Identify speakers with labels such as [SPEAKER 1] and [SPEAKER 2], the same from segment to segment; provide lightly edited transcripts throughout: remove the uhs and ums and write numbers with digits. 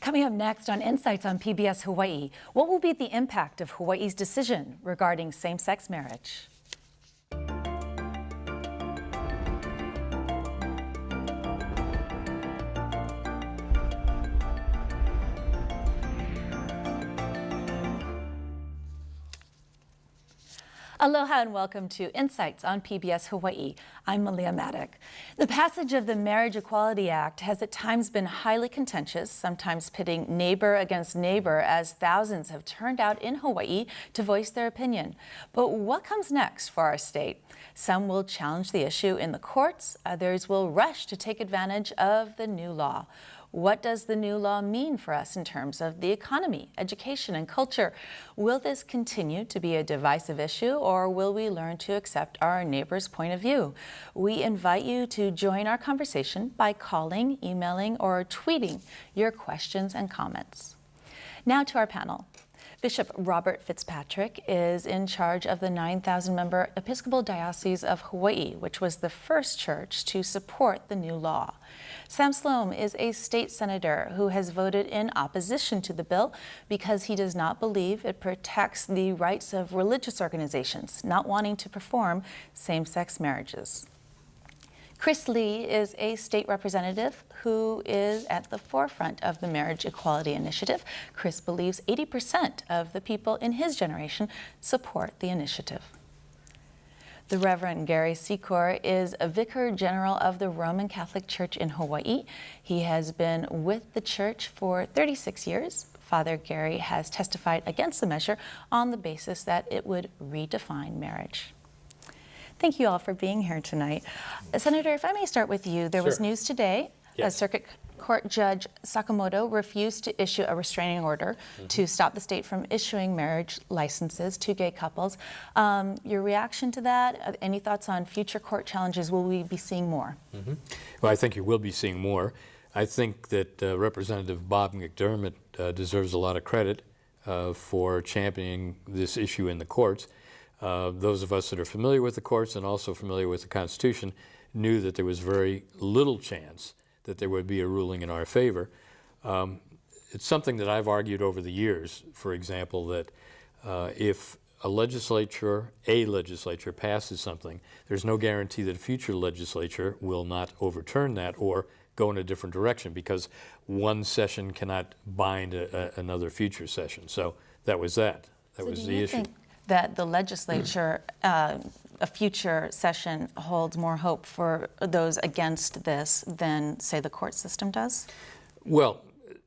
[SPEAKER 1] Coming up next on Insights on PBS Hawaii, what will be the impact of Hawaii's decision regarding same-sex marriage? Aloha and welcome to Insights on PBS Hawaii. I'm Malia Maddock. The passage of the Marriage Equality Act has at times been highly contentious, sometimes pitting neighbor against neighbor as thousands have turned out in Hawaii to voice their opinion. But what comes next for our state? Some will challenge the issue in the courts, others will rush to take advantage of the new law. What does the new law mean for us in terms of the economy, education, and culture? Will this continue to be a divisive issue, or will we learn to accept our neighbor's point of view? We invite you to join our conversation by calling, emailing, or tweeting your questions and comments. Now to our panel. Bishop Robert Fitzpatrick is in charge of the 9,000-member Episcopal Diocese of Hawaii, which was the first church to support the new law. Sam Sloan is a state senator who has voted in opposition to the bill because he does not believe it protects the rights of religious organizations not wanting to perform same-sex marriages. Chris Lee is a state representative who is at the forefront of the Marriage Equality Initiative. Chris believes 80% of the people in his generation support the initiative. The Reverend Gary Secor is a Vicar General of the Roman Catholic Church in Hawaii. He has been with the church for 36 years. Father Gary has testified against the measure on the basis that it would redefine marriage. Thank you all for being here tonight. Senator, if I may start with you, there was news today.
[SPEAKER 2] Yes.
[SPEAKER 1] A Circuit Court Judge Sakamoto refused to issue a restraining order to stop the state from issuing marriage licenses to gay couples. Your reaction to that? Any thoughts on future court challenges? Will we be seeing more?
[SPEAKER 2] Well, I think you will be seeing more. I think that Representative Bob McDermott deserves a lot of credit for championing this issue in the courts. Those of us that are familiar with the courts and also familiar with the Constitution knew that there was very little chance that there would be a ruling in our favor. It's something that I've argued over the years, for example, that if a legislature passes something, there's no guarantee that a future legislature will not overturn that or go in a different direction, because one session cannot bind another future session. So that was that. That was the issue.
[SPEAKER 1] That the legislature, a future session, holds more hope for those against this than, say, the court system does?
[SPEAKER 2] Well,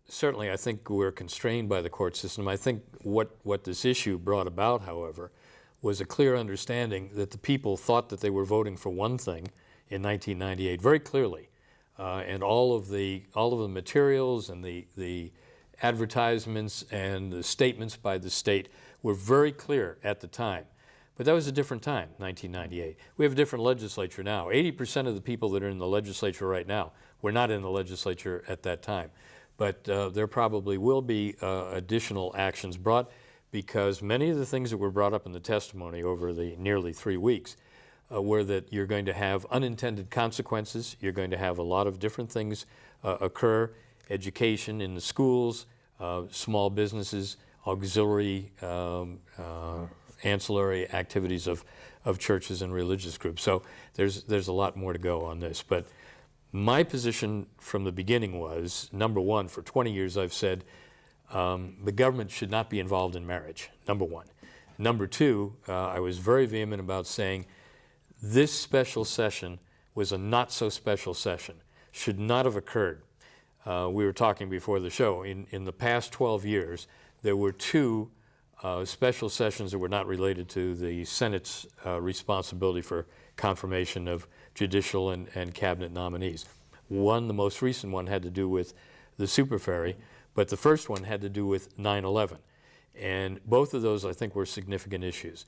[SPEAKER 2] certainly I think we're constrained by the court system. I think what this issue brought about, however, was a clear understanding that the people thought that they were voting for one thing in 1998 very clearly. And all of the materials and the advertisements and the statements by the state were very clear at the time. But that was a different time, 1998. We have a different legislature now. 80% of the people that are in the legislature right now were not in the legislature at that time. But there probably will be additional actions brought, because many of the things that were brought up in the testimony over the nearly 3 weeks were that you're going to have unintended consequences. You're going to have a lot of different things occur: education in the schools, small businesses, auxiliary, ancillary activities of churches and religious groups. So there's a lot more to go on this. But my position from the beginning was, number one, for 20 years I've said the government should not be involved in marriage, number one. Number two, I was very vehement about saying this special session was a not so special session, should not have occurred. We were talking before the show, in the past 12 years, there were two special sessions that were not related to the Senate's responsibility for confirmation of judicial and cabinet nominees. One, the most recent one, had to do with the super ferry, but the first one had to do with 9/11. And both of those, I think, were significant issues.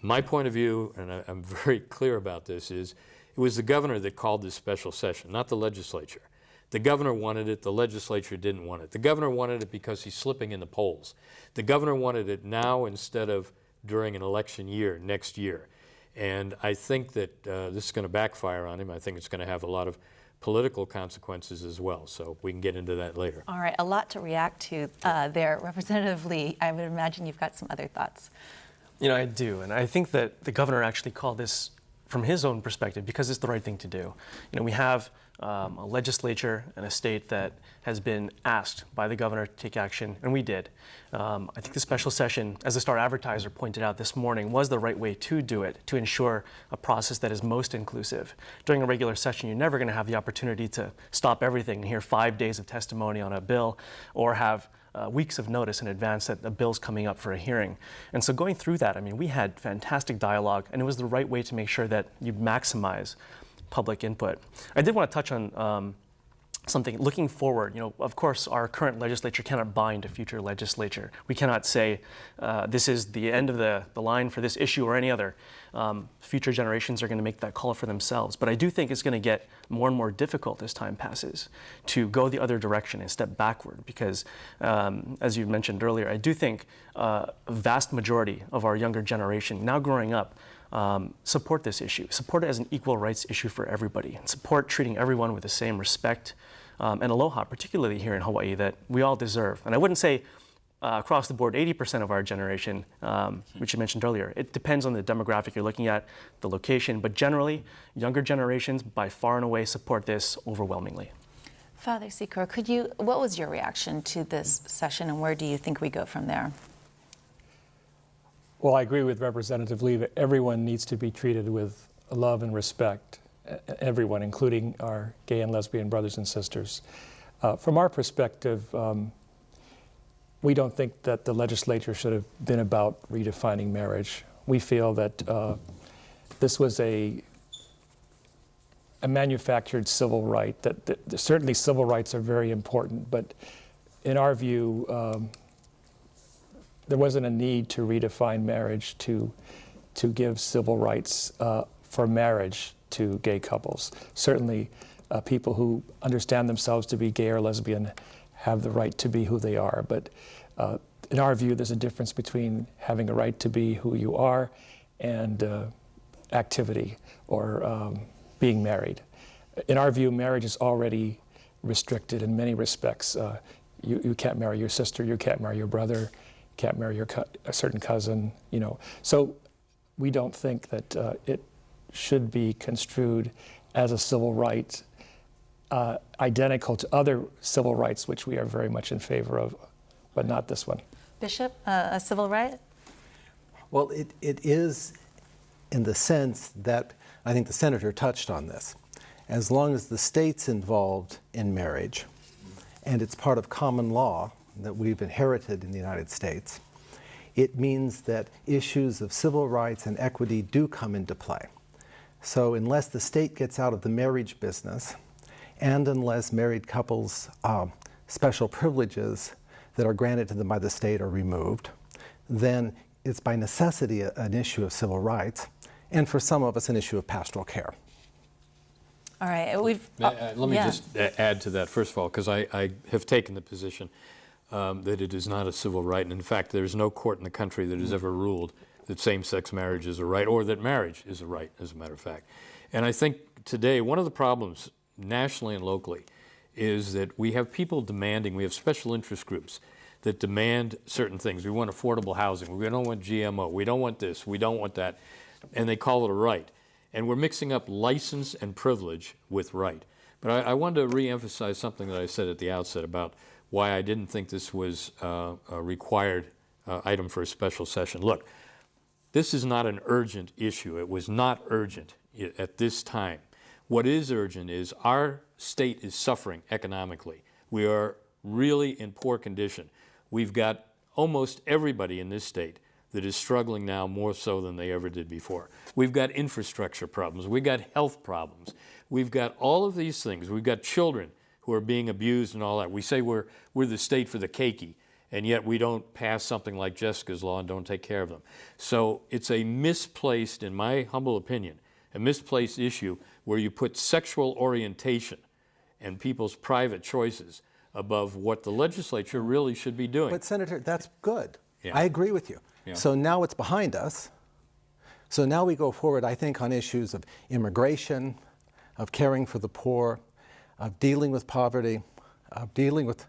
[SPEAKER 2] My point of view, and I'm very clear about this, is it was the governor that called this special session, not the legislature. The governor wanted it, the legislature didn't want it. The governor wanted it because he's slipping in the polls. The governor wanted it now instead of during an election year, next year. And I think that this is going to backfire on him. I think it's going to have a lot of political consequences as well. So we can get into that later.
[SPEAKER 1] All right, a lot to react to there. Representative Lee, I would imagine you've got some other thoughts.
[SPEAKER 3] You know, I do, and I think that the governor actually called this from his own perspective because it's the right thing to do. You know, we have a legislature and a state that has been asked by the governor to take action, and we did. I think the special session, as the Star Advertiser pointed out this morning, was the right way to do it, to ensure a process that is most inclusive. During a regular session, you're never going to have the opportunity to stop everything and hear 5 days of testimony on a bill, or have weeks of notice in advance that a bill's coming up for a hearing. And so going through that, I mean, we had fantastic dialogue, and it was the right way to make sure that you maximize public input. I did want to touch on something looking forward. You know, of course, our current legislature cannot bind a future legislature. We cannot say this is the end of the line for this issue or any other. Future generations are going to make that call for themselves. But I do think it's going to get more and more difficult as time passes to go the other direction and step backward because, as you mentioned earlier, I do think a vast majority of our younger generation now growing up support this issue, support it as an equal rights issue for everybody, and support treating everyone with the same respect and aloha, particularly here in Hawaii, that we all deserve. And I wouldn't say across the board 80% of our generation, which you mentioned earlier. It depends on the demographic you're looking at, the location, but generally, younger generations by far and away support this overwhelmingly.
[SPEAKER 1] Father Sikor, what was your reaction to this session, and where do you think we go from there?
[SPEAKER 4] Well, I agree with Representative Lee that everyone needs to be treated with love and respect, everyone, including our gay and lesbian brothers and sisters. From our perspective, we don't think that the legislature should have been about redefining marriage. We feel that this was a manufactured civil right, that certainly civil rights are very important, but in our view, there wasn't a need to redefine marriage to give civil rights for marriage to gay couples. Certainly, people who understand themselves to be gay or lesbian have the right to be who they are. But in our view, there's a difference between having a right to be who you are and activity or being married. In our view, marriage is already restricted in many respects. You can't marry your sister, you can't marry your brother, can't marry a certain cousin, you know. So we don't think that it should be construed as a civil right identical to other civil rights, which we are very much in favor of, but not this one.
[SPEAKER 1] Bishop, a civil right?
[SPEAKER 5] Well, it is in the sense that I think the senator touched on this. As long as the state's involved in marriage and it's part of common law that we've inherited in the United States, it means that issues of civil rights and equity do come into play. So unless the state gets out of the marriage business, and unless married couples' special privileges that are granted to them by the state are removed, then it's by necessity an issue of civil rights, and for some of us an issue of pastoral care.
[SPEAKER 1] All right,
[SPEAKER 2] let me just add to that, first of all, because I have taken the position that it is not a civil right, and in fact, there's no court in the country that has ever ruled that same-sex marriage is a right, or that marriage is a right, as a matter of fact. And I think today, one of the problems nationally and locally is that we have people demanding, we have special interest groups that demand certain things. We want affordable housing, we don't want GMO, we don't want this, we don't want that, and they call it a right. And we're mixing up license and privilege with right. But I wanted to re-emphasize something that I said at the outset about why I didn't think this was a required item for a special session. Look, this is not an urgent issue. It was not urgent at this time. What is urgent is our state is suffering economically. We are really in poor condition. We've got almost everybody in this state that is struggling now more so than they ever did before. We've got infrastructure problems. We've got health problems. We've got all of these things. We've got children who are being abused and all that. We say we're the state for the keiki, and yet we don't pass something like Jessica's Law and don't take care of them. So it's a misplaced, in my humble opinion, a misplaced issue where you put sexual orientation and people's private choices above what the legislature really should be doing.
[SPEAKER 5] But Senator, that's good.
[SPEAKER 2] Yeah.
[SPEAKER 5] I agree with you.
[SPEAKER 2] Yeah.
[SPEAKER 5] So now it's behind us. So now we go forward, I think, on issues of immigration, of caring for the poor, of dealing with poverty, of dealing with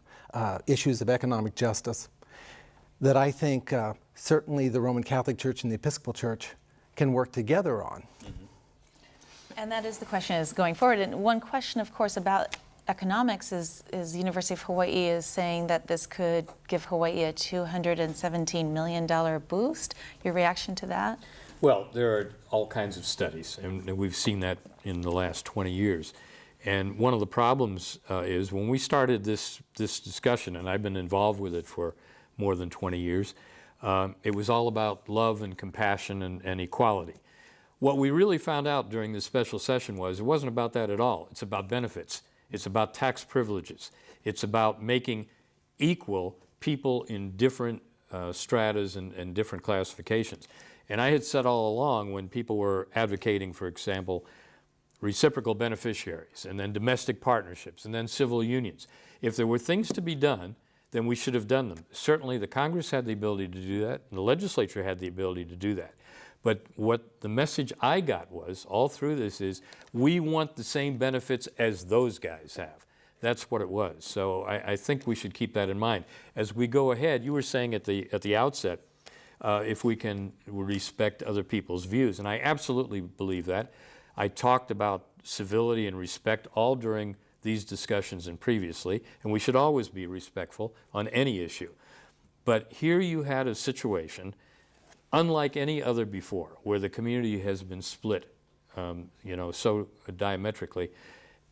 [SPEAKER 5] issues of economic justice, that I think certainly the Roman Catholic Church and the Episcopal Church can work together on.
[SPEAKER 1] And that is the question is going forward. And one question, of course, about economics is the University of Hawaii is saying that this could give Hawaii a $217 million boost. Your reaction to that?
[SPEAKER 2] Well, there are all kinds of studies, and we've seen that in the last 20 years. And one of the problems is when we started this discussion, and I've been involved with it for more than 20 years, it was all about love and compassion and equality. What we really found out during this special session was it wasn't about that at all. It's about benefits. It's about tax privileges. It's about making equal people in different stratas and different classifications. And I had said all along when people were advocating, for example, reciprocal beneficiaries and then domestic partnerships and then civil unions, if there were things to be done, then we should have done them. Certainly the Congress had the ability to do that, and the legislature had the ability to do that. But what the message I got was, all through this, is we want the same benefits as those guys have. That's what it was. So I think we should keep that in mind. As we go ahead, you were saying at the outset, if we can respect other people's views, and I absolutely believe that. I talked about civility and respect all during these discussions and previously, and we should always be respectful on any issue. But here you had a situation unlike any other before, where the community has been split, so diametrically.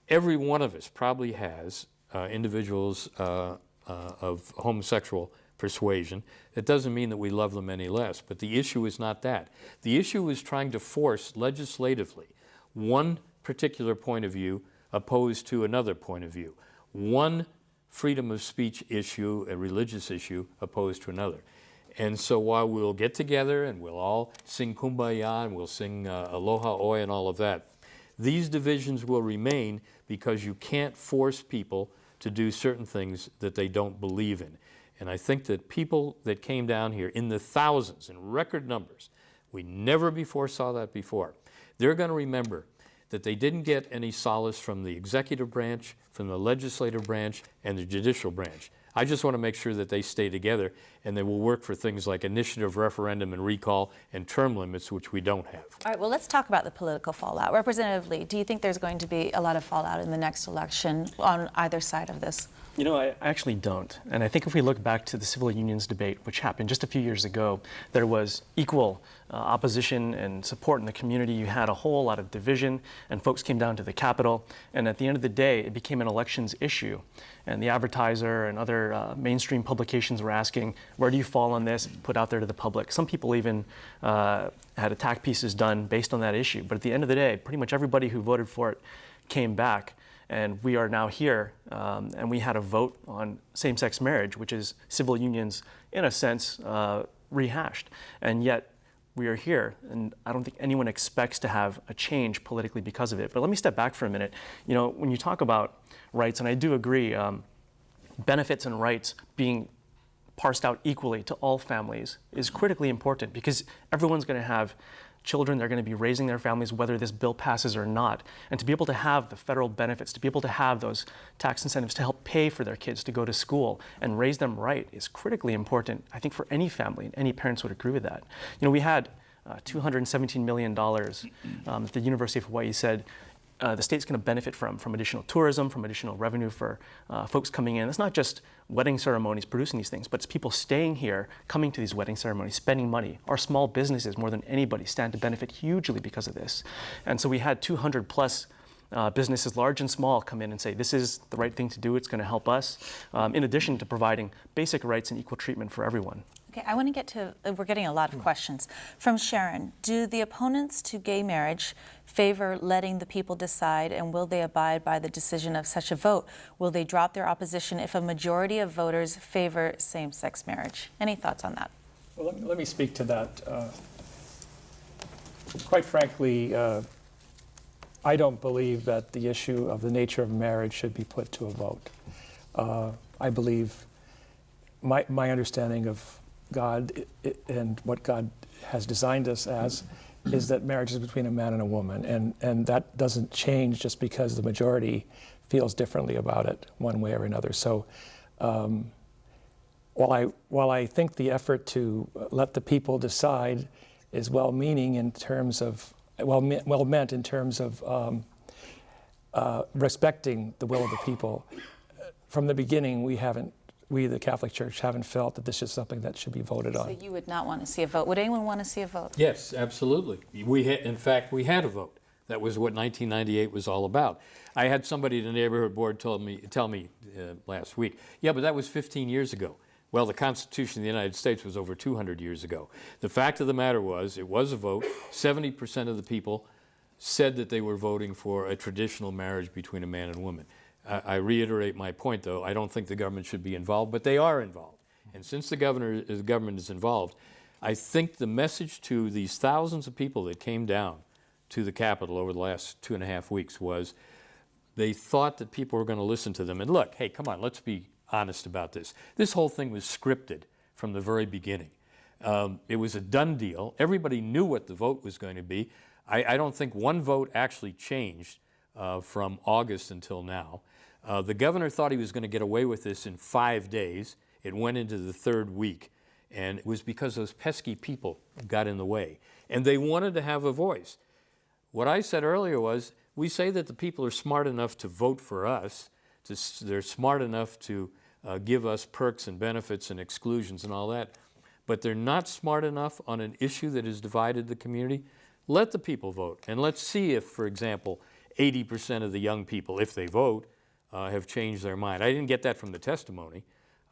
[SPEAKER 2] Every one of us probably has individuals of homosexual persuasion. That doesn't mean that we love them any less, but the issue is not that. The issue is trying to force legislatively one particular point of view opposed to another point of view, one freedom of speech issue, a religious issue, opposed to another. And so while we'll get together and we'll all sing Kumbaya and we'll sing Aloha Oi and all of that, these divisions will remain because you can't force people to do certain things that they don't believe in. And I think that people that came down here in the thousands, in record numbers, we never before saw that before, they're going to remember that they didn't get any solace from the executive branch, from the legislative branch, and the judicial branch. I just want to make sure that they stay together and they will work for things like initiative, referendum, and recall, and term limits, which we don't have.
[SPEAKER 1] All right, well, let's talk about the political fallout. Representative Lee, do you think there's going to be a lot of fallout in the next election on either side of this?
[SPEAKER 3] You know, I actually don't. And I think if we look back to the civil unions debate, which happened just a few years ago, there was equal opposition and support in the community. You had a whole lot of division, and folks came down to the Capitol. And at the end of the day, it became an elections issue. And the Advertiser and other mainstream publications were asking, where do you fall on this, put out there to the public. Some people even had attack pieces done based on that issue. But at the end of the day, pretty much everybody who voted for it came back. And we are now here, and we had a vote on same-sex marriage, which is civil unions, in a sense, rehashed. And yet, we are here, and I don't think anyone expects to have a change politically because of it. But let me step back for a minute. You know, when you talk about rights, and I do agree, benefits and rights being parsed out equally to all families is critically important, because everyone's going to have children, they're going to be raising their families whether this bill passes or not. And to be able to have the federal benefits, to be able to have those tax incentives to help pay for their kids to go to school and raise them right is critically important, I think, for any family, and any parents would agree with that. You know, we had $217 million that the University of Hawaii said the state's going to benefit from additional tourism, from additional revenue for folks coming in. It's not just wedding ceremonies producing these things, but it's people staying here, coming to these wedding ceremonies, spending money. Our small businesses, more than anybody, stand to benefit hugely because of this. And so we had 200 plus businesses, large and small, come in and say, this is the right thing to do, it's going to help us, in addition to providing basic rights and equal treatment for everyone.
[SPEAKER 1] Okay, I want to get to, we're getting a lot of questions. From Sharon, do the opponents to gay marriage favor letting the people decide, and will they abide by the decision of such a vote? Will they drop their opposition if a majority of voters favor same-sex marriage? Any thoughts on that?
[SPEAKER 4] Well, let me speak to that. Quite frankly, I don't believe that the issue of the nature of marriage should be put to a vote. I believe my understanding of God and what God has designed us as is that marriage is between a man and a woman, and that doesn't change just because the majority feels differently about it one way or another. So while I think the effort to let the people decide is well-meaning in terms of, well meant in terms of respecting the will of the people, from the beginning we, the Catholic Church, haven't felt that this is something that should be voted on.
[SPEAKER 1] So you would not want to see a vote. Would anyone want to see a vote?
[SPEAKER 2] Yes, absolutely. In fact, we had a vote. That was what 1998 was all about. I had somebody at the neighborhood board tell me last week, yeah, but that was 15 years ago. Well, the Constitution of the United States was over 200 years ago. The fact of the matter was, it was a vote. 70% of the people said that they were voting for a traditional marriage between a man and woman. I reiterate my point, though. I don't think the government should be involved, but they are involved. And since the government is involved, I think the message to these thousands of people that came down to the Capitol over the last 2.5 weeks was they thought that people were going to listen to them. And look, hey, come on, let's be honest about this. This whole thing was scripted from the very beginning. It was a done deal. Everybody knew what the vote was going to be. I don't think one vote actually changed from August until now. The governor thought he was going to get away with this in 5 days. It went into the third week, and it was because those pesky people got in the way. And they wanted to have a voice. What I said earlier was, we say that the people are smart enough to vote for us, they're smart enough to give us perks and benefits and exclusions and all that, but they're not smart enough on an issue that has divided the community. Let the people vote, and let's see if, for example, 80% of the young people, if they vote, have changed their mind. I didn't get that from the testimony.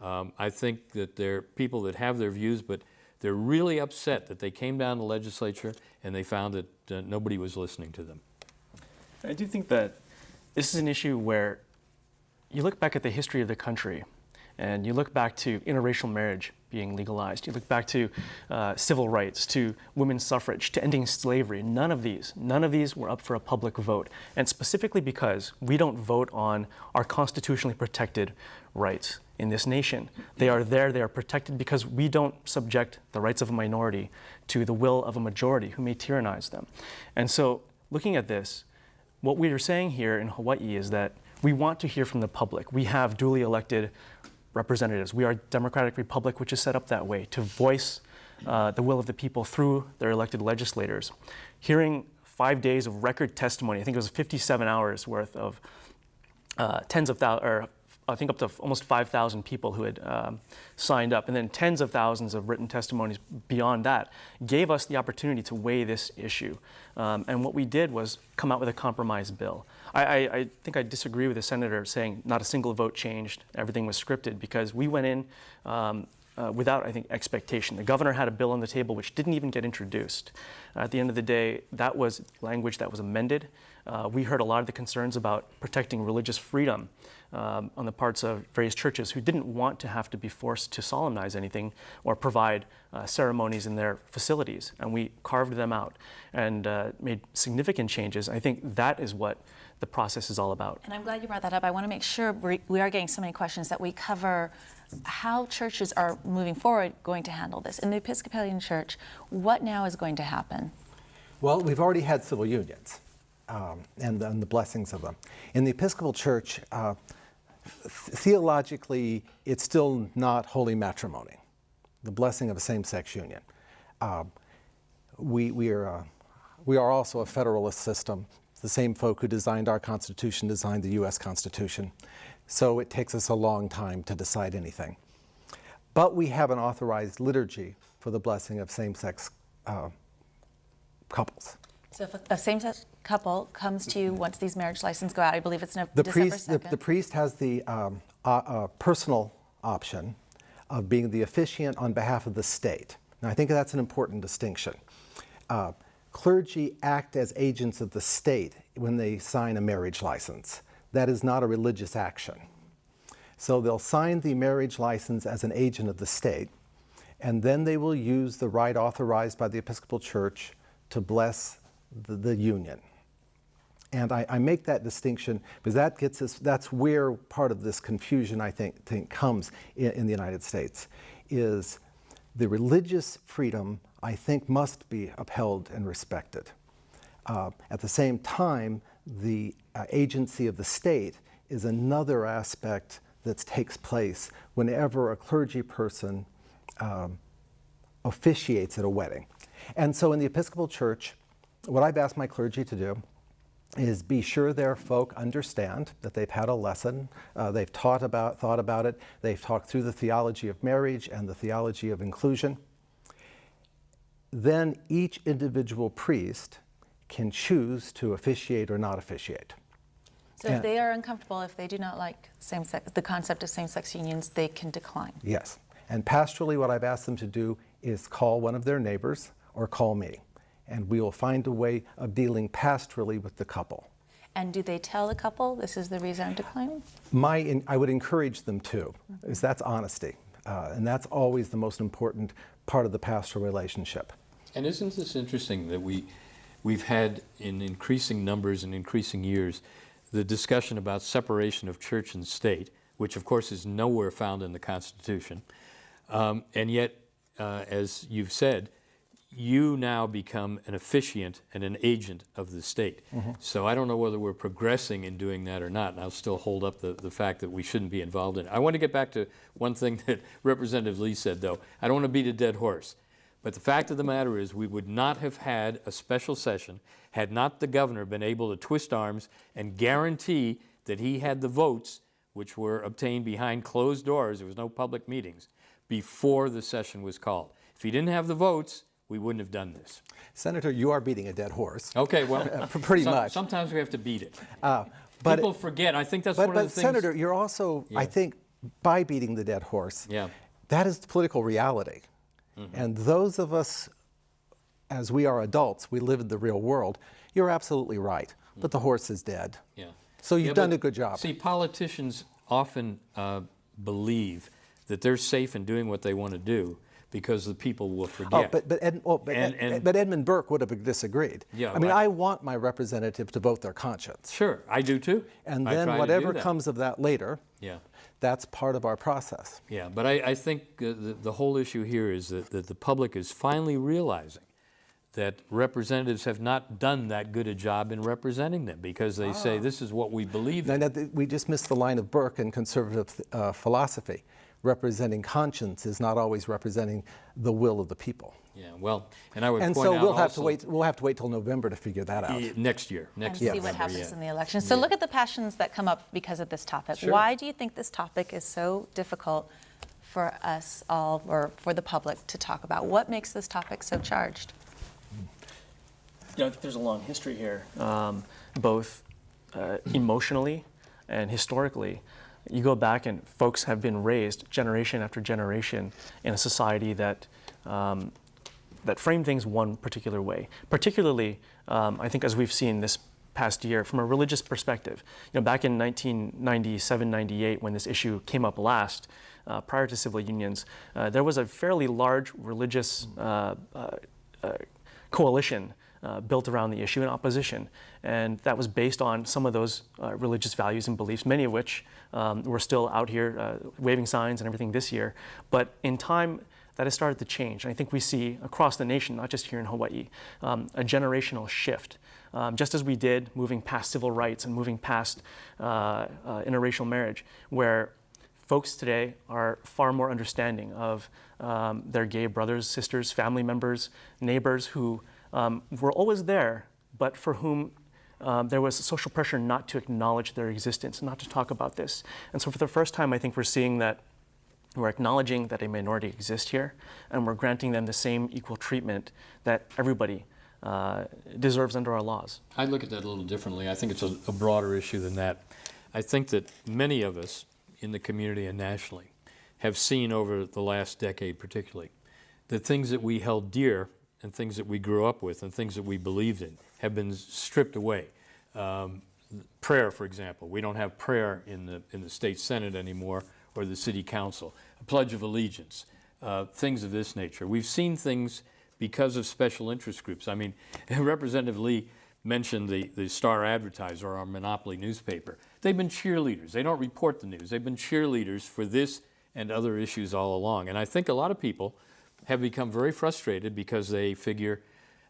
[SPEAKER 2] I think that there are people that have their views, but they're really upset that they came down to the legislature and they found that nobody was listening to them.
[SPEAKER 3] I do think that this is an issue where you look back at the history of the country and you look back to interracial marriage being legalized. You look back to civil rights, to women's suffrage, to ending slavery. None of these were up for a public vote. And specifically because we don't vote on our constitutionally protected rights in this nation. They are there, they are protected because we don't subject the rights of a minority to the will of a majority who may tyrannize them. And so looking at this, what we are saying here in Hawaii is that we want to hear from the public. We have duly elected representatives. We are a democratic republic, which is set up that way to voice the will of the people through their elected legislators. Hearing 5 days of record testimony, I think it was 57 hours worth of tens of thousands, or I think up to almost 5,000 people who had signed up, and then tens of thousands of written testimonies beyond that, gave us the opportunity to weigh this issue. And what we did was come out with a compromise bill. I think I disagree with the senator saying not a single vote changed, everything was scripted, because we went in without, I think, expectation. The governor had a bill on the table which didn't even get introduced. At the end of the day, that was language that was amended. We heard a lot of the concerns about protecting religious freedom on the parts of various churches who didn't want to have to be forced to solemnize anything or provide ceremonies in their facilities. And we carved them out and made significant changes. I think that is what the process is all about.
[SPEAKER 1] And I'm glad you brought that up. I want to make sure we are getting so many questions that we cover how churches are moving forward going to handle this. In the Episcopalian Church, what now is going to happen?
[SPEAKER 5] Well, we've already had civil unions and the blessings of them. In the Episcopal Church, theologically, it's still not holy matrimony, the blessing of a same-sex union. We are also a federalist system. The same folk who designed our Constitution designed the U.S. Constitution. So it takes us a long time to decide anything. But we have an authorized liturgy for the blessing of same-sex couples.
[SPEAKER 1] So if a same-sex couple comes to you once these marriage licenses go out, I believe it's December 2nd.
[SPEAKER 5] The priest has the personal option of being the officiant on behalf of the state. Now, I think that's an important distinction. Clergy act as agents of the state when they sign a marriage license. That is not a religious action. So they'll sign the marriage license as an agent of the state, and then they will use the rite authorized by the Episcopal Church to bless the union. And I make that distinction because that gets us, that's where part of this confusion, I think comes in the United States, is the religious freedom, I think, must be upheld and respected. At the same time, the agency of the state is another aspect that takes place whenever a clergy person officiates at a wedding. And so in the Episcopal Church, what I've asked my clergy to do is be sure their folk understand that they've had a lesson, they've thought about it, they've talked through the theology of marriage and the theology of inclusion. Then each individual priest can choose to officiate or not officiate.
[SPEAKER 1] So if they are uncomfortable, if they do not like same-sex, the concept of same-sex unions, they can decline.
[SPEAKER 5] Yes. And pastorally, what I've asked them to do is call one of their neighbors or call me. And we will find a way of dealing pastorally with the couple.
[SPEAKER 1] And do they tell the couple, this is the reason I'm declining?
[SPEAKER 5] I would encourage them to, because that's honesty. And that's always the most important part of the pastoral relationship.
[SPEAKER 2] And isn't this interesting that we've had in increasing numbers and increasing years the discussion about separation of church and state, which of course is nowhere found in the Constitution. And yet, as you've said, you now become an officiant and an agent of the state. So I don't know whether we're progressing in doing that or not, and I'll still hold up the fact that we shouldn't be involved in it. I want to get back to one thing that Representative Lee said, though. I don't want to beat a dead horse. But the fact of the matter is we would not have had a special session had not the governor been able to twist arms and guarantee that he had the votes, which were obtained behind closed doors, there was no public meetings, before the session was called. If he didn't have the votes, we wouldn't have done this.
[SPEAKER 5] Senator, you are beating a dead horse.
[SPEAKER 2] Okay, well,
[SPEAKER 5] pretty much.
[SPEAKER 2] Sometimes we have to beat it.
[SPEAKER 5] But
[SPEAKER 2] People forget. I think that's one of the things.
[SPEAKER 5] But Senator, you're also, I think, by beating the dead horse, that is the political reality. And those of us, as we are adults, we live in the real world. You're absolutely right, but the horse is dead. So you've done a good job.
[SPEAKER 2] See, politicians often believe that they're safe in doing what they want to do because the people will forget.
[SPEAKER 5] But Edmund Burke would have disagreed. I mean, I want my representative to vote their conscience.
[SPEAKER 2] Sure, I do too.
[SPEAKER 5] And then whatever comes of that later, that's part of our process.
[SPEAKER 2] Yeah, but I think the whole issue here is that the public is finally realizing that representatives have not done that good a job in representing them because they say this is what we believe in.
[SPEAKER 5] We just missed the line of Burke in conservative philosophy. Representing conscience is not always representing the will of the people.
[SPEAKER 2] Yeah, well, and I would point
[SPEAKER 5] so
[SPEAKER 2] out
[SPEAKER 5] we'll have to wait till November to figure that out.
[SPEAKER 2] Next year.
[SPEAKER 1] And see what happens in the election. So look at the passions that come up because of this topic.
[SPEAKER 2] Sure.
[SPEAKER 1] Why do you think this topic is so difficult for us all, or for the public, to talk about? What makes this topic so charged?
[SPEAKER 3] I think there's a long history here, both emotionally and historically. You go back and folks have been raised generation after generation in a society that that framed things one particular way. Particularly, I think as we've seen this past year, from a religious perspective. Back in 1997, 98, when this issue came up last, prior to civil unions, there was a fairly large religious coalition built around the issue in opposition. And that was based on some of those religious values and beliefs, many of which were still out here waving signs and everything this year. But in time, that has started to change. And I think we see across the nation, not just here in Hawaii, a generational shift. Just as we did moving past civil rights and moving past interracial marriage, where folks today are far more understanding of their gay brothers, sisters, family members, neighbors who were always there, but for whom there was social pressure not to acknowledge their existence, not to talk about this. And so for the first time, I think we're seeing that we're acknowledging that a minority exists here, and we're granting them the same equal treatment that everybody deserves under our laws.
[SPEAKER 2] I look at that a little differently. I think it's a broader issue than that. I think that many of us in the community and nationally have seen over the last decade particularly that things that we held dear and things that we grew up with and things that we believed in have been stripped away. Prayer, for example. We don't have prayer in the state senate anymore or the city council. A pledge of allegiance, things of this nature. We've seen things because of special interest groups. I mean, Representative Lee mentioned the Star Advertiser, our monopoly newspaper. They've been cheerleaders. They don't report the news. They've been cheerleaders for this and other issues all along. And I think a lot of people have become very frustrated because they figure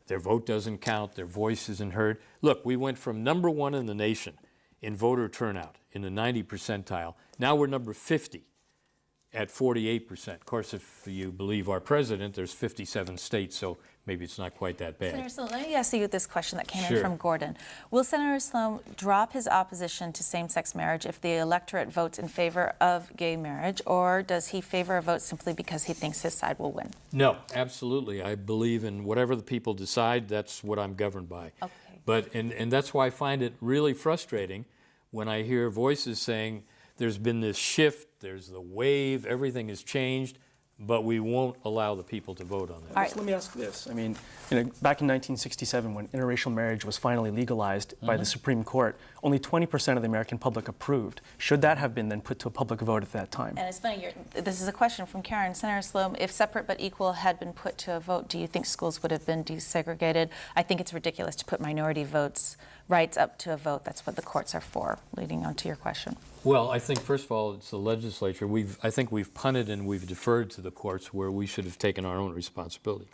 [SPEAKER 2] their vote doesn't count, their voice isn't heard. Look, we went from #1 in the nation in voter turnout in the 90 percentile. Now we're number 50 at 48%. Of course, if you believe our president, there's 57 states, so maybe it's not quite that bad.
[SPEAKER 1] Senator Sloan, let me ask you this question that came in
[SPEAKER 2] Sure.
[SPEAKER 1] from Gordon. Will Senator Sloan drop his opposition to same-sex marriage if the electorate votes in favor of gay marriage, or does he favor a vote simply because he thinks his side will win?
[SPEAKER 2] No, absolutely. I believe in whatever the people decide, that's what I'm governed by.
[SPEAKER 1] Okay.
[SPEAKER 2] But, and that's why I find it really frustrating when I hear voices saying there's been this shift, there's the wave, everything has changed, but we won't allow the people to vote on that.
[SPEAKER 1] All right.
[SPEAKER 3] Let me ask this. I mean, back in 1967, when interracial marriage was finally legalized by the Supreme Court, only 20% of the American public approved. Should that have been then put to a public vote at that time?
[SPEAKER 1] And it's funny, this is a question from Karen. Senator Sloan, if separate but equal had been put to a vote, do you think schools would have been desegregated? I think it's ridiculous to put minority rights up to a vote. That's what the courts are for, leading on to your question.
[SPEAKER 2] Well, I think, first of all, it's the legislature. I think we've punted and we've deferred to the courts where we should have taken our own responsibility.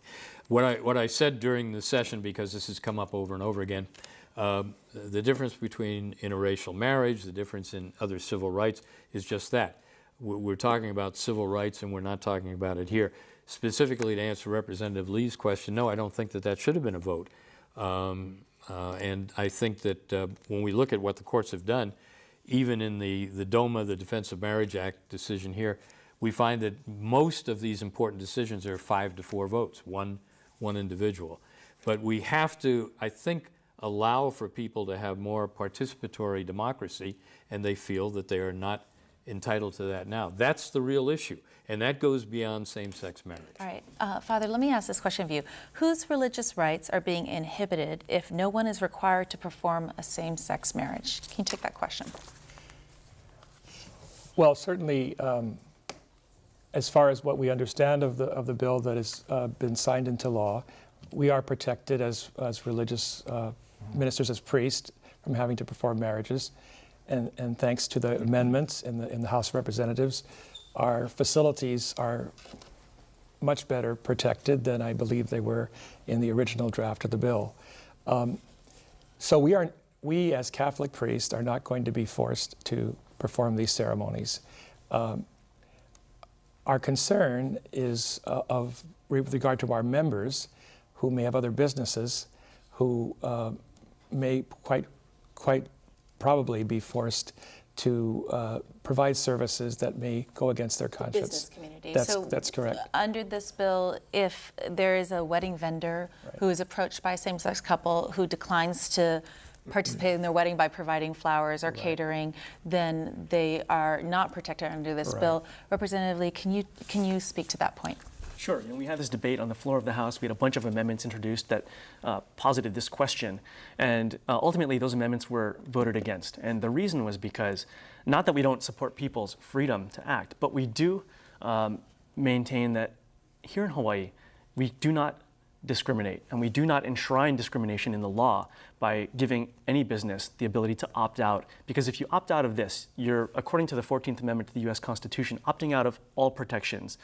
[SPEAKER 2] What I said during the session, because this has come up over and over again, the difference between interracial marriage, the difference in other civil rights is just that. We're talking about civil rights and we're not talking about it here. Specifically to answer Representative Lee's question, no, I don't think that should have been a vote. And I think that when we look at what the courts have done, even in the DOMA, the Defense of Marriage Act decision here, we find that most of these important decisions are 5-4 votes, one individual. But we have to, I think, allow for people to have more participatory democracy, and they feel that they are not entitled to that now. That's the real issue, and that goes beyond same-sex marriage.
[SPEAKER 1] All right. Father, let me ask this question of you. Whose religious rights are being inhibited if no one is required to perform a same-sex marriage? Can you take that question?
[SPEAKER 4] Well, certainly, as far as what we understand of the bill that has been signed into law, we are protected as religious ministers, as priests, from having to perform marriages. And thanks to the amendments in the House of Representatives, our facilities are much better protected than I believe they were in the original draft of the bill. So we as Catholic priests are not going to be forced to perform these ceremonies. Our concern is with regard to our members who may have other businesses, who may quite probably be forced to provide services that may go against their conscience.
[SPEAKER 1] Business community.
[SPEAKER 4] That's correct.
[SPEAKER 1] Under this bill, if there is a wedding vendor who is approached by a same-sex couple who declines to participate in their wedding by providing flowers or catering, then they are not protected under this bill. Representative Lee, can you speak to that point?
[SPEAKER 3] Sure. We had this debate on the floor of the House. We had a bunch of amendments introduced that posited this question. And ultimately, those amendments were voted against. And the reason was because, not that we don't support people's freedom to act, but we do maintain that here in Hawaii, we do not discriminate, and we do not enshrine discrimination in the law by giving any business the ability to opt out. Because if you opt out of this, you're, according to the 14th Amendment to the U.S. Constitution, opting out of all protections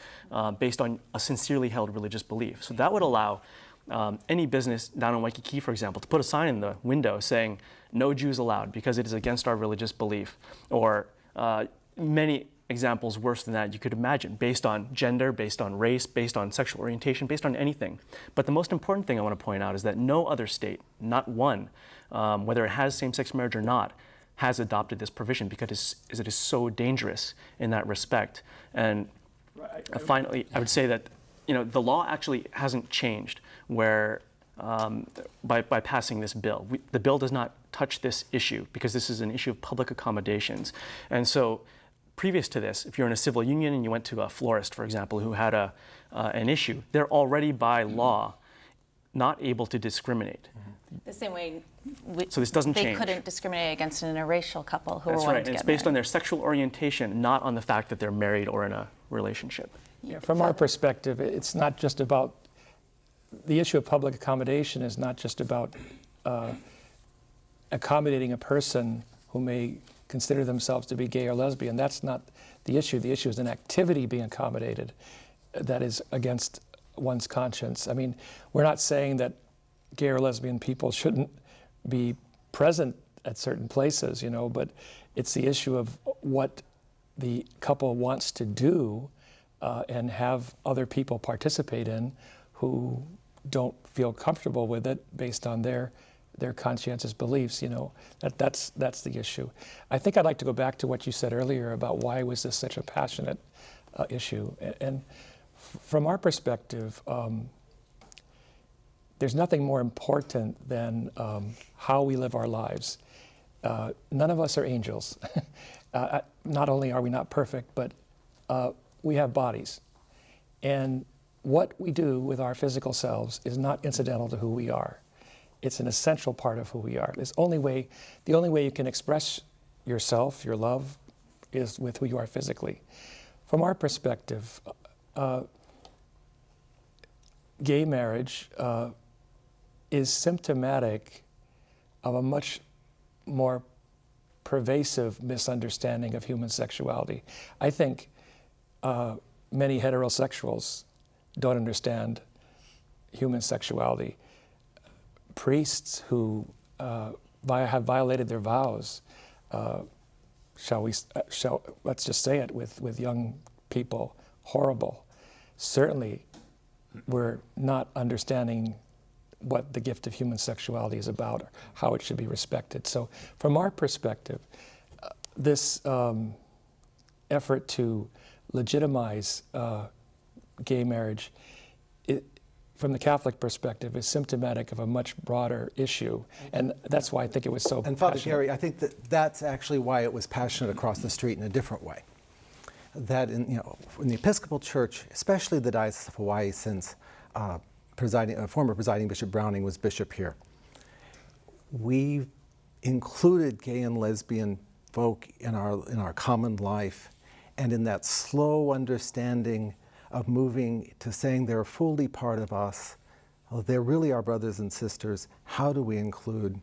[SPEAKER 3] based on a sincerely held religious belief. So that would allow any business down in Waikiki, for example, to put a sign in the window saying, "No Jews allowed," because it is against our religious belief. Or many examples worse than that you could imagine, based on gender, based on race, based on sexual orientation, based on anything. But the most important thing I want to point out is that no other state, not one, whether it has same-sex marriage or not, has adopted this provision because it is so dangerous in that respect. And finally, I would say that the law actually hasn't changed where by passing this bill. The bill does not touch this issue because this is an issue of public accommodations. And so previous to this, if you're in a civil union and you went to a florist, for example, who had an issue, they're already by law not able to discriminate.
[SPEAKER 1] The same way
[SPEAKER 3] so this doesn't
[SPEAKER 1] they
[SPEAKER 3] change.
[SPEAKER 1] couldn't discriminate against an interracial couple who
[SPEAKER 3] That's
[SPEAKER 1] were
[SPEAKER 3] right.
[SPEAKER 1] wanting to
[SPEAKER 3] And
[SPEAKER 1] get
[SPEAKER 3] it's based on
[SPEAKER 1] married.
[SPEAKER 3] their sexual orientation, not on the fact that they're married or in a relationship.
[SPEAKER 4] Yeah, from our perspective, it's not just about, the issue of public accommodation is not just about accommodating a person who may consider themselves to be gay or lesbian. That's not the issue. The issue is an activity being accommodated that is against one's conscience. I mean, we're not saying that gay or lesbian people shouldn't be present at certain places, but it's the issue of what the couple wants to do and have other people participate in who don't feel comfortable with it based on their conscientious beliefs. That's the issue. I think I'd like to go back to what you said earlier about why was this such a passionate issue. And from our perspective, there's nothing more important than how we live our lives. None of us are angels. Not only are we not perfect, but we have bodies. And what we do with our physical selves is not incidental to who we are. It's an essential part of who we are. The only way you can express yourself, your love, is with who you are physically. From our perspective, gay marriage is symptomatic of a much more pervasive misunderstanding of human sexuality. I think many heterosexuals don't understand human sexuality. Priests who have violated their vows, let's just say it with young people, horrible. Certainly, we're not understanding what the gift of human sexuality is about, or how it should be respected. So from our perspective, this effort to legitimize gay marriage, from the Catholic perspective, is symptomatic of a much broader issue. And that's why I think it was so
[SPEAKER 5] And Father
[SPEAKER 4] passionate.
[SPEAKER 5] Gary, I think that's actually why it was passionate across the street in a different way. That in the Episcopal Church, especially the Diocese of Hawaii, since former presiding Bishop Browning was bishop here, we included gay and lesbian folk in our common life, and in that slow understanding of moving to saying they're fully part of us, they're really our brothers and sisters. How do we include?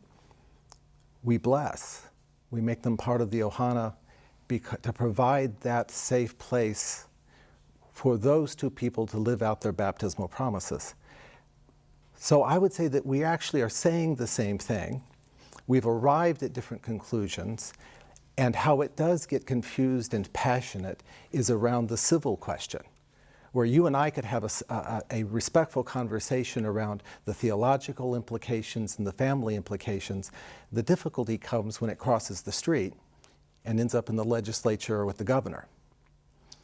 [SPEAKER 5] We bless. We make them part of the Ohana to provide that safe place for those two people to live out their baptismal promises. So I would say that we actually are saying the same thing. We've arrived at different conclusions, and how it does get confused and passionate is around the civil question, where you and I could have a respectful conversation around the theological implications and the family implications. The difficulty comes when it crosses the street and ends up in the legislature or with the governor.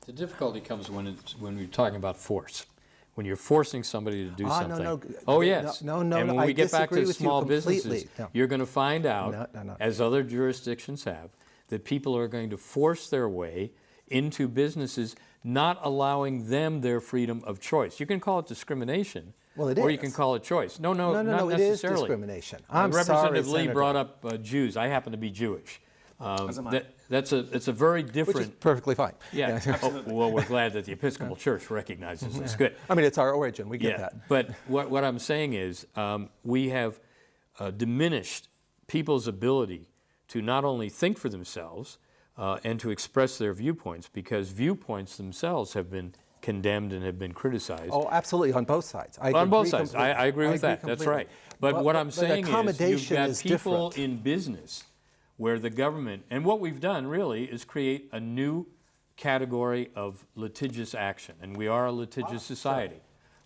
[SPEAKER 2] The difficulty comes when we're talking about force. When you're forcing somebody to do something.
[SPEAKER 5] No.
[SPEAKER 2] Oh, yes.
[SPEAKER 5] No,
[SPEAKER 2] and when
[SPEAKER 5] I
[SPEAKER 2] we get back
[SPEAKER 5] disagree
[SPEAKER 2] to
[SPEAKER 5] with you
[SPEAKER 2] small businesses,
[SPEAKER 5] completely. No.
[SPEAKER 2] you're going to find out,
[SPEAKER 5] No.
[SPEAKER 2] as other jurisdictions have, that people are going to force their way into businesses, not allowing them their freedom of choice. You can call it discrimination,
[SPEAKER 5] Well, it
[SPEAKER 2] or
[SPEAKER 5] is.
[SPEAKER 2] you can call it choice. No,
[SPEAKER 5] No,
[SPEAKER 2] not
[SPEAKER 5] it is
[SPEAKER 2] necessarily.
[SPEAKER 5] discrimination. I'm sorry,
[SPEAKER 2] Representative Lee
[SPEAKER 5] Senator.
[SPEAKER 2] brought up Jews. I happen to be Jewish.
[SPEAKER 3] As am I.
[SPEAKER 2] It's a very different.
[SPEAKER 5] Which is perfectly fine.
[SPEAKER 2] Yeah. Oh, well, we're glad that the Episcopal Church recognizes this. Good.
[SPEAKER 5] I mean, it's our origin. We get
[SPEAKER 2] Yeah.
[SPEAKER 5] that.
[SPEAKER 2] But what I'm saying is we have diminished people's ability to not only think for themselves and to express their viewpoints, because viewpoints themselves have been condemned and have been criticized.
[SPEAKER 5] Oh, absolutely, on both sides.
[SPEAKER 2] On both sides. I agree with that. That's
[SPEAKER 5] completely.
[SPEAKER 2] right. But what I'm saying is you've
[SPEAKER 5] accommodation
[SPEAKER 2] got
[SPEAKER 5] is
[SPEAKER 2] people
[SPEAKER 5] different.
[SPEAKER 2] in business where the government, and what we've done really is create a new category of litigious action, and we are a litigious society.